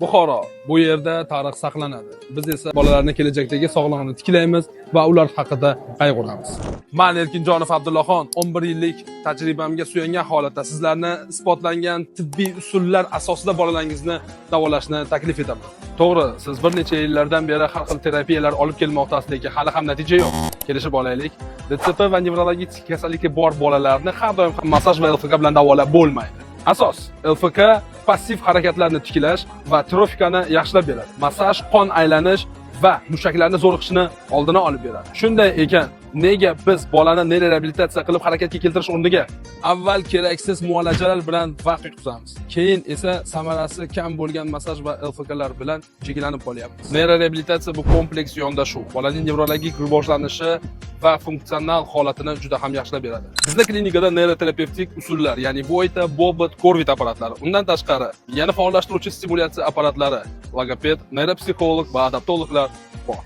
Buxoro. Bu yerda tarix saqlanadi. Biz esa bolalarning kelajakdagi sog'lig'ini tiklaymiz va ular haqida qayg'uramiz. Men Erkinjonov Abdullaxon 11 yillik tajribamga suyangan holatda sizlarni isbotlangan tibbiy usullar asosida bolalaringizni davolashni taklif etaman. To'g'ri, siz bir necha yillardan beri har xil terapiyalar olib kelmoqdasiz, lekin hali ham natija yo'q. Kelishib olaylik. DTP va nevrologik kasalligi bor bolalarni har doim massaj va LFK bilan davolab bo'lmaydi. Asos LFK passiv harakatlarni tiklash va trofikani yaxshilab beradi. Massaj qon aylanish va mushaklarning zo'riqishini oldini olib beradi. Shunday ekan, nega biz bolani neyroreabilitatsiya qilib harakatga keltirish o'rniga avval keraksiz muolajalar bilan vaqt yutqazamiz. Keyin esa samarasi kam bo'lgan massaj va LFKlar bilan cheklanib qolyapmiz. Neyroreabilitatsiya bu kompleks yondashuv. Bolaning nevrologik rivojlanishi va funksional holatini juda ham yaxshilab beradi. Bizning klinikada neyroterapevtik usullar, ya'ni Voita, Bobot, Corvit apparatlari, undan tashqari yana faollashtiruvchi stimulyatsiya apparatlari, logoped, neyropsixolog va adaptologlar bor.